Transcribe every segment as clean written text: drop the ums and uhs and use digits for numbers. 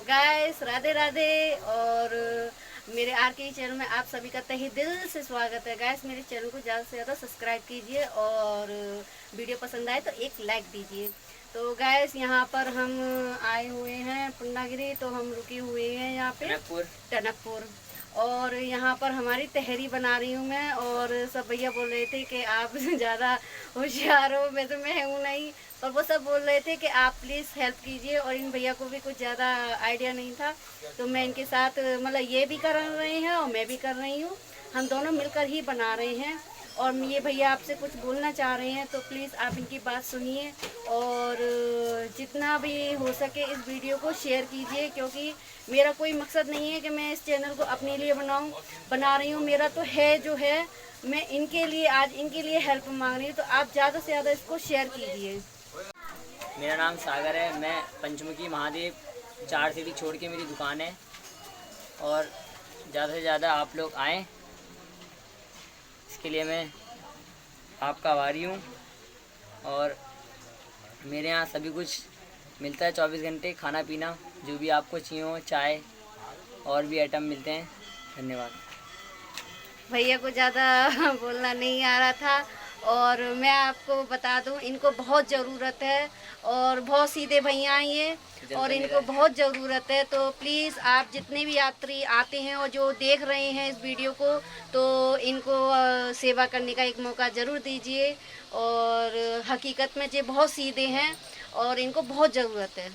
Guys Radhe Radhe. और मेरे are के चैनल में आप सभी का तहे दिल से स्वागत है। गाइस मेरे चैनल को ज़्यादा से ज़्यादा सब्सक्राइब कीजिए और वीडियो पसंद आए तो एक लाइक दीजिए। तो गाइस यहाँ पर हम आए हुए हैं पूर्णागिरी, तो हम रुके हुए हैं यहाँ पे टनकपुर। और यहाँ पर हमारी तहरी बना रही हूँ मैं, और सब भैया बोल रहे थे कि आप ज़्यादा होशियार हो, मैं हूँ नहीं, और वो सब बोल रहे थे कि आप प्लीज़ हेल्प कीजिए। और इन भैया को भी कुछ ज़्यादा आइडिया नहीं था, तो मैं इनके साथ मतलब ये भी कर रहे हैं और मैं भी कर रही हूँ, हम दोनों मिलकर ही बना रहे हैं। और ये भैया आपसे कुछ बोलना चाह रहे हैं, तो प्लीज़ आप इनकी बात सुनिए और जितना भी हो सके इस वीडियो को शेयर कीजिए, क्योंकि मेरा कोई मकसद नहीं है कि मैं इस चैनल को अपने लिए बना रही हूँ। मेरा तो है जो है, मैं इनके लिए आज इनके लिए हेल्प मांग रही हूँ, तो आप ज़्यादा से ज़्यादा इसको शेयर कीजिए। मेरा नाम सागर है, मैं पंचमुखी महादेव 4 सीढ़ी छोड़ के मेरी दुकान है, और ज़्यादा से ज़्यादा आप लोग आएँ, इसके लिए मैं आपका आभारी हूँ। और मेरे यहाँ सभी कुछ मिलता है 24 घंटे, खाना पीना जो भी आपको चाहिए हो, चाय और भी आइटम मिलते हैं। धन्यवाद। भैया को ज़्यादा बोलना नहीं आ रहा था, और मैं आपको बता दूं इनको बहुत ज़रूरत है, और बहुत सीधे भैया हैं ये, और इनको बहुत ज़रूरत है। तो प्लीज़ आप जितने भी यात्री आते हैं और जो देख रहे हैं इस वीडियो को, तो इनको सेवा करने का एक मौका ज़रूर दीजिए। और हकीकत में ये बहुत सीधे हैं और इनको बहुत ज़रूरत है,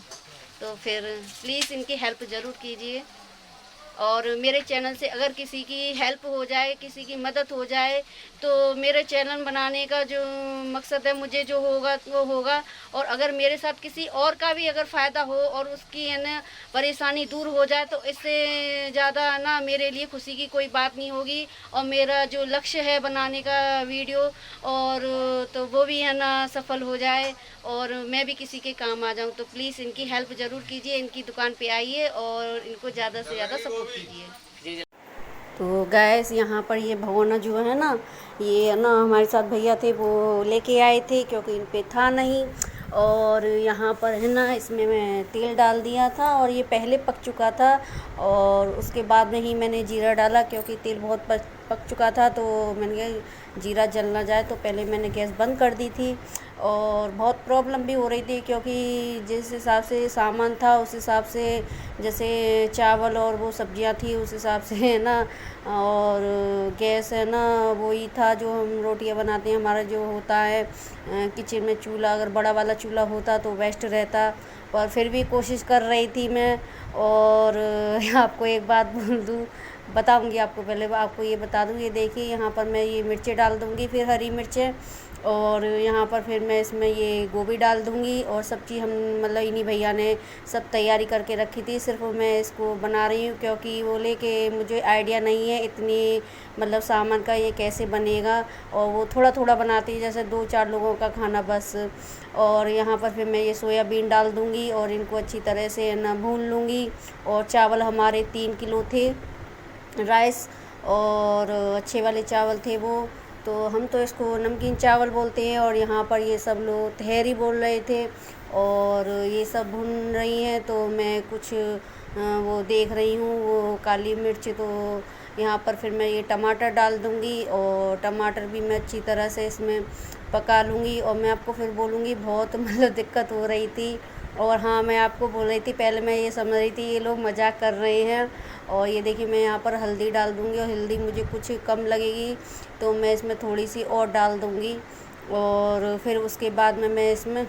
तो फिर प्लीज़ इनकी हेल्प ज़रूर कीजिए। और मेरे चैनल से अगर किसी की हेल्प हो जाए, किसी की मदद हो जाए, तो मेरे चैनल बनाने का जो मकसद है, मुझे जो होगा वो होगा। और अगर मेरे साथ किसी और का भी अगर फ़ायदा हो और उसकी है ना परेशानी दूर हो जाए, तो इससे ज़्यादा ना मेरे लिए खुशी की कोई बात नहीं होगी। और मेरा जो लक्ष्य है बनाने का वीडियो, और तो वो भी है ना सफल हो जाए और मैं भी किसी के काम आ जाऊं। तो प्लीज़ इनकी हेल्प ज़रूर कीजिए, इनकी दुकान पे आइए और इनको ज़्यादा से ज़्यादा सपोर्ट कीजिए। तो गैस यहाँ पर ये भगोना जो है ना, ये ना हमारे साथ भैया थे वो लेके आए थे, क्योंकि इन पे था नहीं। और यहाँ पर है ना इसमें मैं तेल डाल दिया था, और ये पहले पक चुका था, और उसके बाद में ही मैंने जीरा डाला, क्योंकि तेल बहुत पक चुका था। तो मैंने कहा जीरा जल ना जाए, तो पहले मैंने गैस बंद कर दी थी। और बहुत प्रॉब्लम भी हो रही थी, क्योंकि जिस हिसाब से सामान था उस हिसाब से, जैसे चावल और वो सब्जियां थी उस हिसाब से है ना, और गैस है ना वही था जो हम रोटियां बनाते हैं, हमारा जो होता है किचन में चूल्हा, अगर बड़ा वाला चूल्हा होता तो बेस्ट रहता। पर फिर भी कोशिश कर रही थी मैं। और आपको एक बात बोल दूँ, बताऊंगी आपको, पहले आपको ये बता दूँ, ये देखिए यहाँ पर मैं ये मिर्चें डाल दूँगी, फिर हरी मिर्चें, और यहाँ पर फिर मैं इसमें ये गोभी डाल दूँगी। और सब्ज़ी हम मतलब इन्हीं भैया ने सब तैयारी करके रखी थी, सिर्फ मैं इसको बना रही हूँ, क्योंकि बोले कि मुझे आइडिया नहीं है इतनी मतलब सामान का ये कैसे बनेगा, और वो थोड़ा थोड़ा बनाती है, जैसे 2-4 लोगों का खाना बस। और यहाँ पर फिर मैं ये सोयाबीन डाल दूँगी और इनको अच्छी तरह से ना भून लूँगी। और चावल हमारे 3 किलो थे राइस, और अच्छे वाले चावल थे वो, तो हम तो इसको नमकीन चावल बोलते हैं। और यहाँ पर ये सब लोग तहरी बोल रहे थे, और ये सब भून रही हैं, तो मैं कुछ वो देख रही हूँ वो काली मिर्च। तो यहाँ पर फिर मैं ये टमाटर डाल दूँगी, और टमाटर भी मैं अच्छी तरह से इसमें पका लूँगी। और मैं आपको फिर बोलूँगी, बहुत मतलब दिक्कत हो रही थी। और हाँ, मैं आपको बोल रही थी, पहले मैं ये समझ रही थी ये लोग मजाक कर रहे हैं। और ये देखिए मैं यहाँ पर हल्दी डाल दूँगी, और हल्दी मुझे कुछ कम लगेगी तो मैं इसमें थोड़ी सी और डाल दूँगी। और फिर उसके बाद में मैं इसमें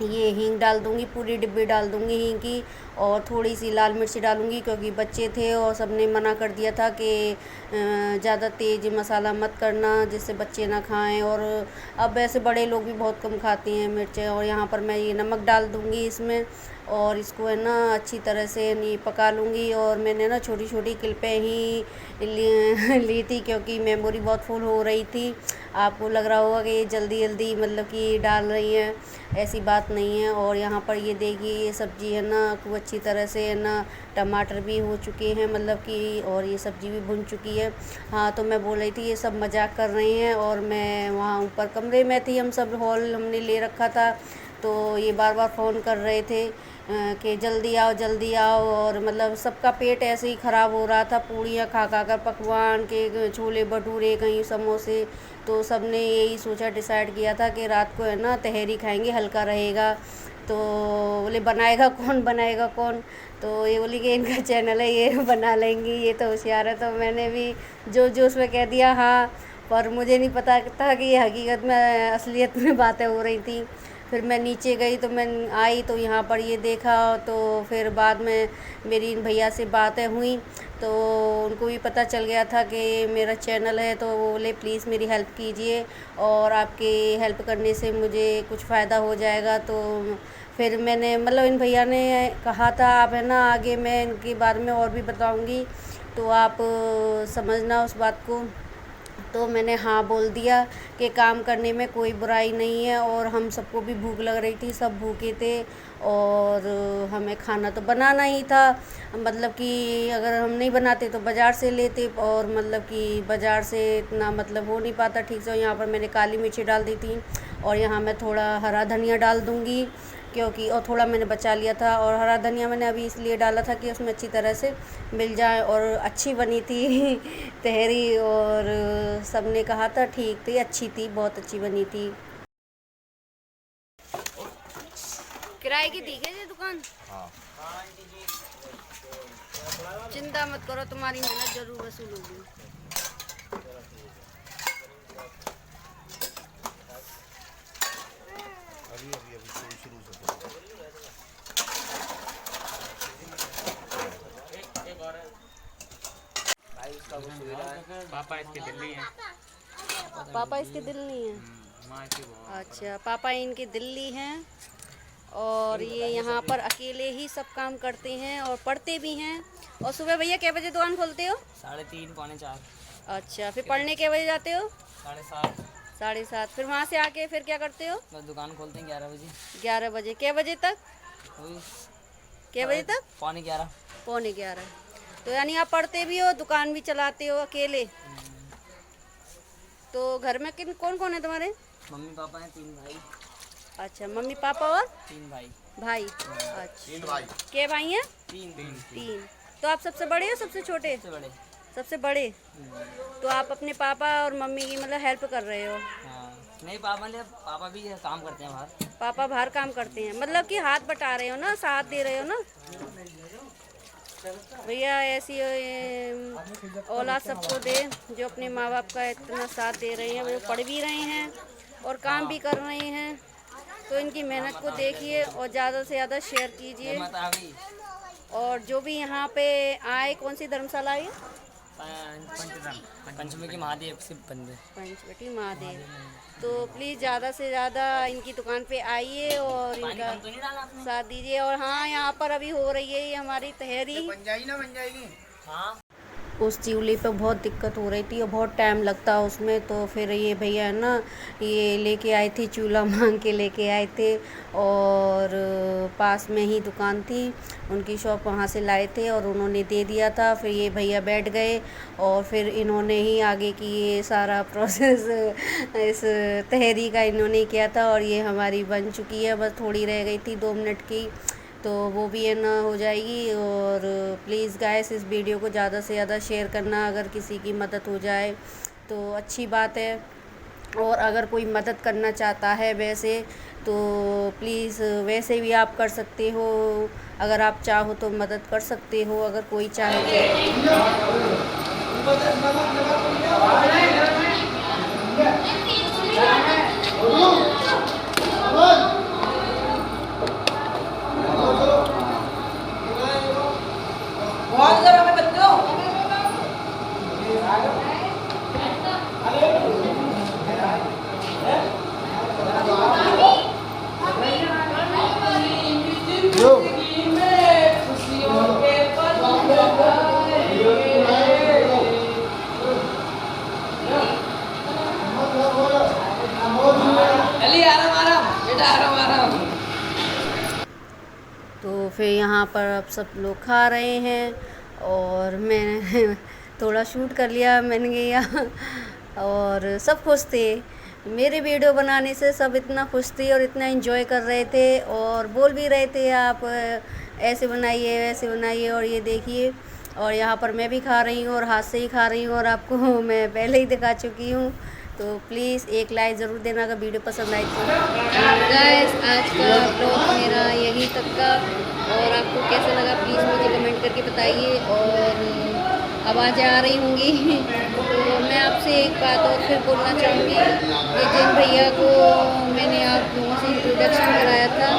ये हींग डाल दूँगी, पूरी डिब्बी डाल दूँगी हींग की। और थोड़ी सी लाल मिर्च डालूँगी, क्योंकि बच्चे थे और सबने मना कर दिया था कि ज़्यादा तेज़ मसाला मत करना, जिससे बच्चे ना खाएं। और अब वैसे बड़े लोग भी बहुत कम खाते हैं मिर्चें। और यहाँ पर मैं ये नमक डाल दूँगी इसमें, और इसको है ना अच्छी तरह से नहीं पका लूँगी। और मैंने ना छोटी छोटी क्लिपें ही ली थी, क्योंकि मेमोरी बहुत फुल हो रही थी। आपको लग रहा होगा कि ये जल्दी जल्दी मतलब कि डाल रही हैं, ऐसी बात नहीं है। और यहाँ पर ये देखिए ये सब्ज़ी है ना खूब अच्छी तरह से है ना, टमाटर भी हो चुके हैं मतलब कि, और ये सब्ज़ी भी भुन चुकी है। हाँ, तो मैं बोल रही थी ये सब मजाक कर रहे हैं, और मैं वहाँ ऊपर कमरे में थी, हम सब हॉल हमने ले रखा था, तो ये बार बार फ़ोन कर रहे थे कि जल्दी आओ। और मतलब सबका पेट ऐसे ही ख़राब हो रहा था, पूड़ियाँ खा खा कर, पकवान के, छोले भटूरे, कहीं समोसे। तो सब ने यही सोचा, डिसाइड किया था कि रात को है ना तहरी खाएंगे, हल्का रहेगा। तो बोले बनाएगा कौन। तो ये बोली कि इनका चैनल है, ये बना लेंगी, ये तो होशियार है। तो मैंने भी जो उसमें कह दिया हाँ, पर मुझे नहीं पता था कि ये हकीकत में, असलियत में बातें हो रही थी। फिर मैं नीचे गई तो मैं आई तो यहाँ पर ये देखा। तो फिर बाद में मेरी इन भैया से बातें हुई तो उनको भी पता चल गया था कि मेरा चैनल है। तो वो बोले प्लीज़ मेरी हेल्प कीजिए, और आपकी हेल्प करने से मुझे कुछ फ़ायदा हो जाएगा। तो फिर मैंने मतलब इन भैया ने कहा था आप है ना आगे मैं इनके बारे में और भी बताऊंगी, तो आप समझना उस बात को। तो मैंने हाँ बोल दिया कि काम करने में कोई बुराई नहीं है, और हम सबको भी भूख लग रही थी, सब भूखे थे, और हमें खाना तो बनाना ही था। मतलब कि अगर हम नहीं बनाते तो बाज़ार से लेते, और मतलब कि बाज़ार से इतना मतलब हो नहीं पाता ठीक से। यहाँ पर मैंने काली मिर्ची डाल दी थी, और यहाँ मैं थोड़ा हरा धनिया डाल दूँगी क्योंकि, और थोड़ा मैंने बचा लिया था। और हरा धनिया मैंने अभी इसलिए डाला था कि उसमें अच्छी तरह से मिल जाए, और अच्छी बनी थी तहरी। और सब ने कहा था ठीक थी, अच्छी थी, बहुत अच्छी बनी थी। किराए की दी गई दुकान? हाँ। चिंता मत करो, तुम्हारी मेहनत जरूर वसूल होगी। अभी शुरू से पापा इसके दिल्ली हैं। पापा इसके दिल्ली हैं? अच्छा, पापा इनके दिल्ली हैं, और ये यहाँ पर अकेले ही सब काम करते हैं और पढ़ते भी हैं। और सुबह भैया क्या बजे दुकान खोलते हो? 3:30 पौने 4। अच्छा, फिर पढ़ने के बजे जाते हो? 7:30। 7:30। फिर वहाँ से आके फिर क्या करते हो? बस दुकान खोलते हैं 11 बजे। 11 बजे? क्या बजे तक? क्या बजे तक? पौने 11। पौने 11। तो यानी आप पढ़ते भी हो, दुकान भी चलाते हो अकेले? तो घर में कौन कौन है तुम्हारे? मम्मी पापा हैं, 3 भाई। अच्छा, मम्मी पापा और 3 भाई। भाई? अच्छा, 3 भाई। क्या भाई हैं? 3। तो आप सबसे बड़े हो सबसे छोटे? सबसे बड़े। सबसे बड़े। तो आप अपने पापा और मम्मी की मतलब हेल्प कर रहे हो? हाँ, नहीं पापा भी काम करते हैं बाहर। पापा बाहर काम करते हैं, मतलब कि हाथ बटा रहे हो ना, साथ दे रहे हो ना। भैया ऐसी औलाद सबको दे जो अपने माँ बाप का इतना साथ दे रहे हैं, वो पढ़ भी रहे हैं और काम भी कर रहे हैं। तो इनकी मेहनत को देखिए और ज़्यादा से ज़्यादा शेयर कीजिए। और जो भी यहाँ पे आए, कौन सी धर्मशाला है? पंचमुखी महादेव से बंदे। पंचवटी महादेव। तो प्लीज़ ज़्यादा से ज़्यादा इनकी दुकान पे आइए और इनका साथ दीजिए। और हाँ, यहाँ पर अभी हो रही है ये हमारी तहरी। बन जाएगी। हाँ। उस चूल्हे पे बहुत दिक्कत हो रही थी और बहुत टाइम लगता उसमें। तो फिर ये भैया है ना, ये लेके आए थे, चूल्हा मांग के लेके आए थे, और पास में ही दुकान थी उनकी शॉप, वहाँ से लाए थे और उन्होंने दे दिया था। फिर ये भैया बैठ गए और फिर इन्होंने ही आगे की ये सारा प्रोसेस इस तहरी का इन्होंने किया था। और ये हमारी बन चुकी है, बस थोड़ी रह गई थी 2 मिनट की, तो वो भी है ना हो जाएगी। और प्लीज़ गाइस, इस वीडियो को ज़्यादा से ज़्यादा शेयर करना, अगर किसी की मदद हो जाए तो अच्छी बात है। और अगर कोई मदद करना चाहता है वैसे, तो प्लीज़ वैसे भी आप कर सकते हो, अगर आप चाहो तो मदद कर सकते हो, अगर कोई चाहे तो फिर यहाँ पर अब सब लोग खा रहे हैं और मैंने थोड़ा शूट कर लिया मैंने किया, और सब खुश थे। मेरे वीडियो बनाने से सब इतना खुश थे और इतना एंजॉय कर रहे थे और बोल भी रहे थे आप ऐसे बनाइए वैसे बनाइए और ये देखिए। और यहाँ पर मैं भी खा रही हूँ और हाथ से ही खा रही हूँ और आपको मैं पहले ही दिखा चुकी हूँ। तो प्लीज़ एक लाइक ज़रूर देना अगर वीडियो पसंद आई तो। गाइस आज का ब्लॉग मेरा यही तक का और आपको कैसा लगा प्लीज़ मुझे कमेंट करके बताइए। और आवाज़ें आ रही होंगी तो मैं आपसे एक बात और फिर बोलना चाहूँगी कि जिन भैया को मैंने आप लोगों से इंट्रोडक्शन कराया था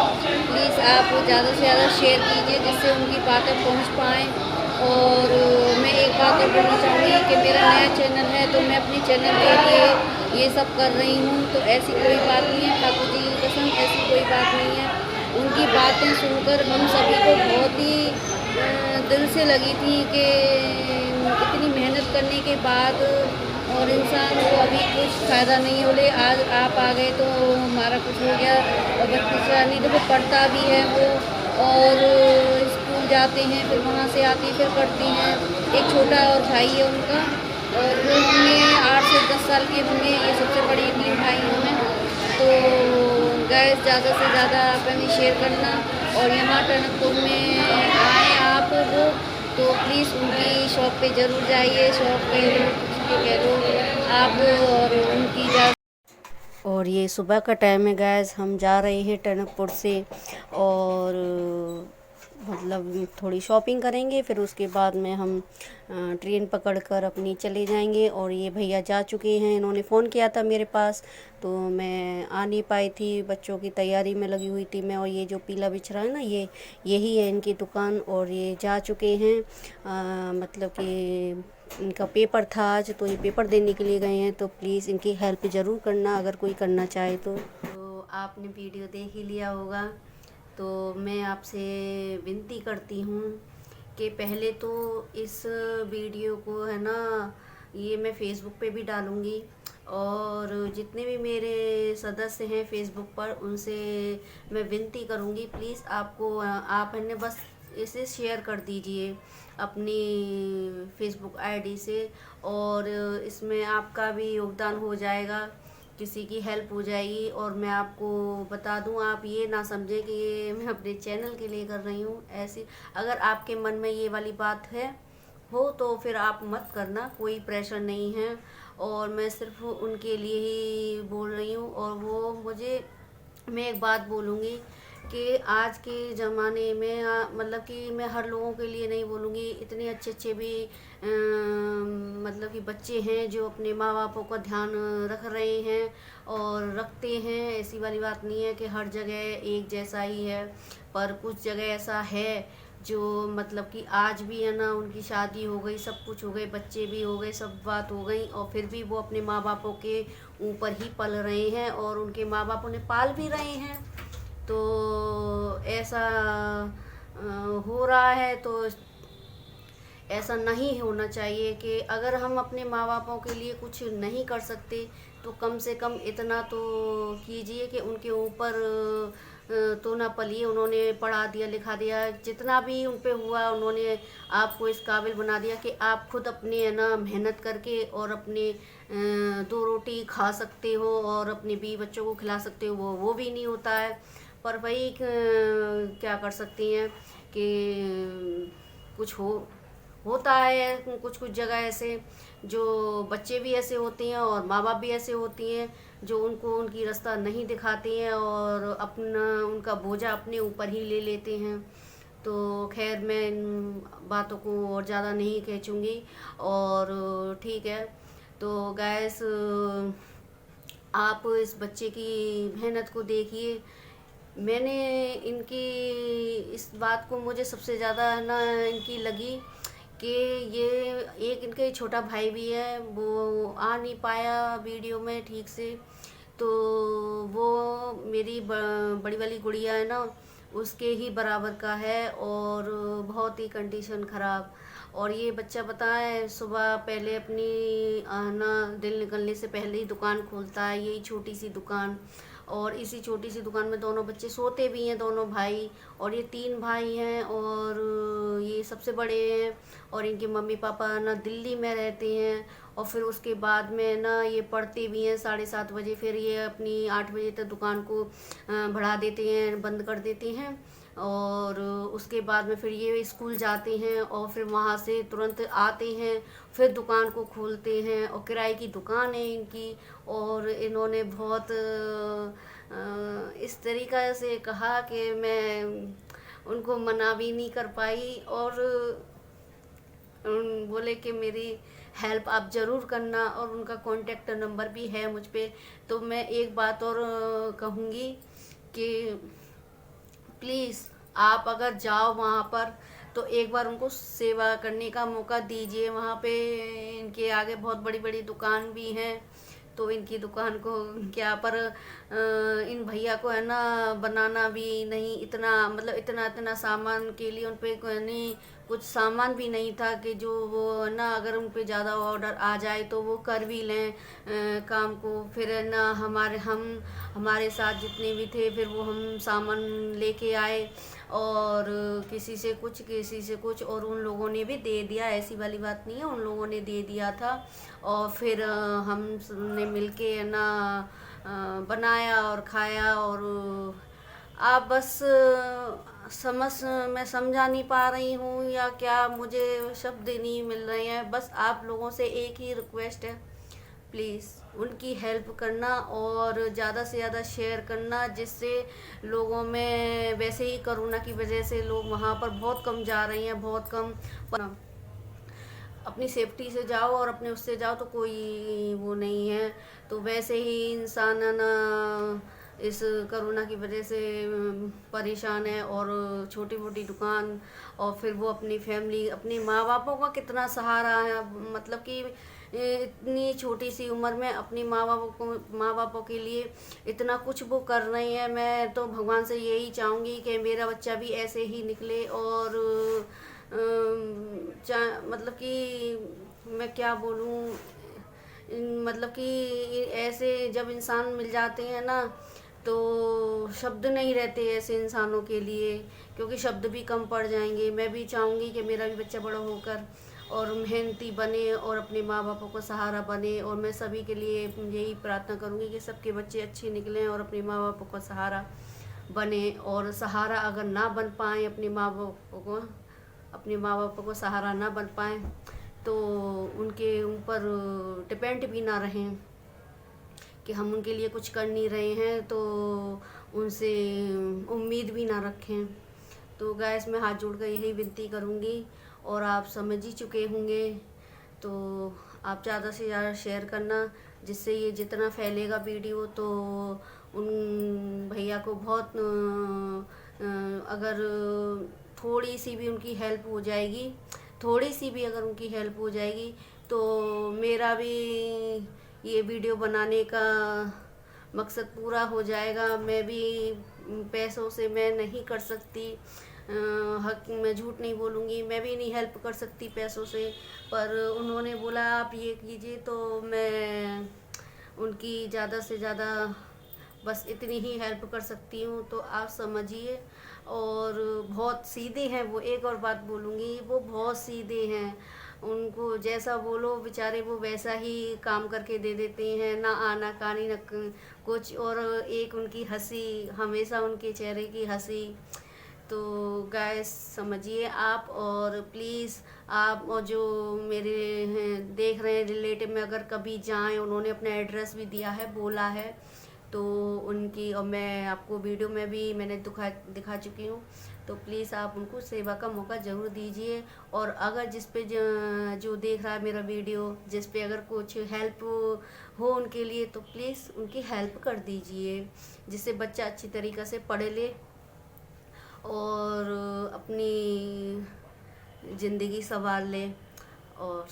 प्लीज़ आप ज़्यादा से ज़्यादा शेयर कीजिए जिससे उनकी बातें पहुँच पाएँ। और मैं एक बात और बोलना चाहूँगी कि मेरा नया चैनल है तो मैं अपने चैनल के लिए ये सब कर रही हूँ। तो ऐसी कोई बात नहीं है, ठाकुर जी की कसम ऐसी कोई बात नहीं है। उनकी बातें सुनकर हम सभी को बहुत ही दिल से लगी थी कि इतनी मेहनत करने के बाद और इंसान को अभी कुछ फ़ायदा नहीं हो ले आज आप आ गए तो हमारा कुछ हो गया। और बच्चा नहीं तो वो पढ़ता भी है वो और स्कूल जाते हैं फिर वहाँ से आती फिर पढ़ती हैं। एक छोटा और भाई है उनका और वो होंगे 8 से 10 साल के होंगे। ये सबसे बड़ी 3 भाई हैं। तो गैस ज़्यादा से ज़्यादा आप हमें शेयर करना और यहाँ टनकपुर में आए आप लोग तो प्लीज़ उनकी शॉप पे ज़रूर जाइए। शॉप पे कह लो आप और उनकी और ये सुबह का टाइम है गैस हम जा रहे हैं टनकपुर से और मतलब थोड़ी शॉपिंग करेंगे फिर उसके बाद में हम ट्रेन पकड़कर अपनी चले जाएंगे। और ये भैया जा चुके हैं, इन्होंने फ़ोन किया था मेरे पास तो मैं आ नहीं पाई थी, बच्चों की तैयारी में लगी हुई थी मैं। और ये जो पीला बिछ रहा है ना यही है इनकी दुकान और ये जा चुके हैं। मतलब कि इनका पेपर था आज तो ये पेपर देने के लिए गए हैं। तो प्लीज़ इनकी हेल्प ज़रूर करना अगर कोई करना चाहे तो आपने वीडियो देख ही लिया होगा। तो मैं आपसे विनती करती हूँ कि पहले तो इस वीडियो को है ना ये मैं फ़ेसबुक पे भी डालूँगी और जितने भी मेरे सदस्य हैं फ़ेसबुक पर उनसे मैं विनती करूँगी प्लीज़ आपको आप है बस इसे शेयर कर दीजिए अपनी फ़ेसबुक आईडी से और इसमें आपका भी योगदान हो जाएगा, किसी की हेल्प हो जाएगी। और मैं आपको बता दूं आप ये ना समझें कि ये मैं अपने चैनल के लिए कर रही हूँ। ऐसी अगर आपके मन में ये वाली बात है हो तो फिर आप मत करना, कोई प्रेशर नहीं है और मैं सिर्फ उनके लिए ही बोल रही हूँ। और वो मुझे मैं एक बात बोलूँगी कि आज के ज़माने में मतलब कि मैं हर लोगों के लिए नहीं बोलूँगी, इतने अच्छे अच्छे भी मतलब कि बच्चे हैं जो अपने माँ बापों का ध्यान रख रहे हैं और रखते हैं। ऐसी वाली बात नहीं है कि हर जगह एक जैसा ही है, पर कुछ जगह ऐसा है जो मतलब कि आज भी है ना उनकी शादी हो गई, सब कुछ हो गए, बच्चे भी हो गए, सब बात हो गई और फिर भी वो अपने माँ बापों के ऊपर ही पल रहे हैं और उनके माँ बाप उन्हें पाल भी रहे हैं। तो ऐसा हो रहा है तो ऐसा नहीं होना चाहिए कि अगर हम अपने माँ बापों के लिए कुछ नहीं कर सकते तो कम से कम इतना तो कीजिए कि उनके ऊपर तो ना पलिए। उन्होंने पढ़ा दिया लिखा दिया, जितना भी उन पे हुआ उन्होंने आपको इस काबिल बना दिया कि आप खुद अपने है ना मेहनत करके और अपने 2 रोटी खा सकते हो और अपने बीवी बच्चों को खिला सकते हो। वो भी नहीं होता है, पर वही क्या कर सकती हैं कि कुछ होता है कुछ कुछ जगह ऐसे जो बच्चे भी ऐसे होते हैं और माँ बाप भी ऐसे होती हैं जो उनको उनकी रास्ता नहीं दिखाते हैं और अपना उनका बोझा अपने ऊपर ही ले लेते हैं। तो खैर मैं इन बातों को और ज़्यादा नहीं खींचूँगी और ठीक है। तो गैस आप इस बच्चे की मेहनत को देखिए। मैंने इनकी इस बात को मुझे सबसे ज़्यादा ना इनकी लगी कि ये एक इनका छोटा भाई भी है, वो आ नहीं पाया वीडियो में ठीक से। तो वो मेरी बड़ी वाली गुड़िया है ना उसके ही बराबर का है और बहुत ही कंडीशन ख़राब। और ये बच्चा बताए सुबह पहले अपनी ना दिल निकलने से पहले ही दुकान खोलता है, यही छोटी सी दुकान। और इसी छोटी सी दुकान में दोनों बच्चे सोते भी हैं, दोनों भाई। और ये 3 भाई हैं और ये सबसे बड़े हैं, और इनके मम्मी पापा ना दिल्ली में रहते हैं, और फिर उसके बाद में ना ये पढ़ते भी हैं 7:30 बजे, फिर ये अपनी 8 बजे तक दुकान को बढ़ा देते हैं, बंद कर देते हैं, और उसके बाद में फिर ये स्कूल जाते हैं, और फिर वहाँ से तुरंत आते हैं, फिर दुकान को खोलते हैं, और किराए की दुकान है इनकी। और इन्होंने बहुत इस तरीक़ा से कहा कि मैं उनको मना भी नहीं कर पाई, और बोले कि मेरी हेल्प आप ज़रूर करना, और उनका कॉन्टेक्ट नंबर भी है मुझ पे। तो मैं एक बात और कहूँगी कि प्लीज़ आप अगर जाओ वहाँ पर तो एक बार उनको सेवा करने का मौका दीजिए। वहाँ पे इनके आगे बहुत बड़ी बड़ी दुकान भी हैं, तो इनकी दुकान को क्या पर इन भैया को है ना बनाना भी नहीं, इतना मतलब इतना सामान के लिए उन पे नहीं, कुछ सामान भी नहीं था कि जो वो ना अगर उन पे ज़्यादा ऑर्डर आ जाए तो वो कर भी लें काम को। फिर ना हमारे साथ जितने भी थे, फिर वो हम सामान लेके आए, और किसी से कुछ, और उन लोगों ने भी दे दिया, ऐसी वाली बात नहीं है, उन लोगों ने दे दिया था। और फिर हमने मिलके ना बनाया और खाया। और आप बस मैं समझा नहीं पा रही हूँ या क्या, मुझे शब्द नहीं मिल रहे हैं। बस आप लोगों से एक ही रिक्वेस्ट है, प्लीज़ उनकी हेल्प करना और ज़्यादा से ज़्यादा शेयर करना, जिससे लोगों में, वैसे ही कोरोना की वजह से लोग वहाँ पर बहुत कम जा रहे हैं, बहुत कम। अपनी सेफ्टी से जाओ और अपने उससे जाओ तो कोई वो नहीं है। तो वैसे ही इंसान ना इस कोरोना की वजह से परेशान है, और छोटी मोटी दुकान, और फिर वो अपनी फैमिली, अपने माँ बापों का कितना सहारा है, मतलब कि इतनी छोटी सी उम्र में अपनी माँ बापों के लिए इतना कुछ वो कर रही हैं। मैं तो भगवान से यही चाहूँगी कि मेरा बच्चा भी ऐसे ही निकले, और मतलब कि मैं क्या बोलूँ, मतलब कि ऐसे जब इंसान मिल जाते हैं ना तो शब्द नहीं रहते ऐसे इंसानों के लिए, क्योंकि शब्द भी कम पड़ जाएंगे। मैं भी चाहूँगी कि मेरा भी बच्चा बड़ा होकर और मेहनती बने और अपने माँ बापों का सहारा बने, और मैं सभी के लिए यही प्रार्थना करूँगी कि सबके बच्चे अच्छे निकलें और अपने माँ बापों का सहारा बने। और सहारा अगर ना बन पाएँ, अपने माँ बापों को सहारा ना बन पाएँ, तो उनके ऊपर डिपेंड भी ना रहें कि हम उनके लिए कुछ कर नहीं रहे हैं, तो उनसे उम्मीद भी ना रखें। तो गाइस, मैं हाथ जोड़कर यही विनती करूँगी, और आप समझ ही चुके होंगे, तो आप ज़्यादा से ज़्यादा शेयर करना, जिससे ये जितना फैलेगा वीडियो तो उन भैया को बहुत अगर थोड़ी सी भी उनकी हेल्प हो जाएगी, थोड़ी सी भी अगर उनकी हेल्प हो जाएगी, तो मेरा भी ये वीडियो बनाने का मकसद पूरा हो जाएगा। मैं भी पैसों से मैं नहीं कर सकती, हक मैं झूठ नहीं बोलूँगी, मैं भी नहीं हेल्प कर सकती पैसों से, पर उन्होंने बोला आप ये कीजिए, तो मैं उनकी ज़्यादा से ज़्यादा बस इतनी ही हेल्प कर सकती हूँ। तो आप समझिए, और बहुत सीधे हैं वो। एक और बात बोलूँगी, वो बहुत सीधे हैं, उनको जैसा बोलो बेचारे वो वैसा ही काम करके दे देते हैं, ना आनाकानी ना कुछ। और एक उनकी हंसी, हमेशा उनके चेहरे की हंसी। तो गाइस समझिए आप, और प्लीज़ आप, और जो मेरे हैं देख रहे हैं रिलेटिव में, अगर कभी जाएं, उन्होंने अपना एड्रेस भी दिया है, बोला है, तो उनकी, और मैं आपको वीडियो में भी मैंने दिखा चुकी हूँ, तो प्लीज़ आप उनको सेवा का मौका ज़रूर दीजिए। और अगर जिस पे जो देख रहा है मेरा वीडियो, जिस पे अगर कुछ हेल्प हो उनके लिए, तो प्लीज़ उनकी हेल्प कर दीजिए, जिससे बच्चा अच्छी तरीक़े से पढ़ ले और अपनी ज़िंदगी संवार ले। और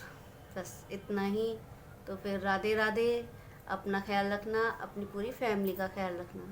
बस इतना ही। तो फिर राधे राधे, अपना ख्याल रखना, अपनी पूरी फैमिली का ख्याल रखना।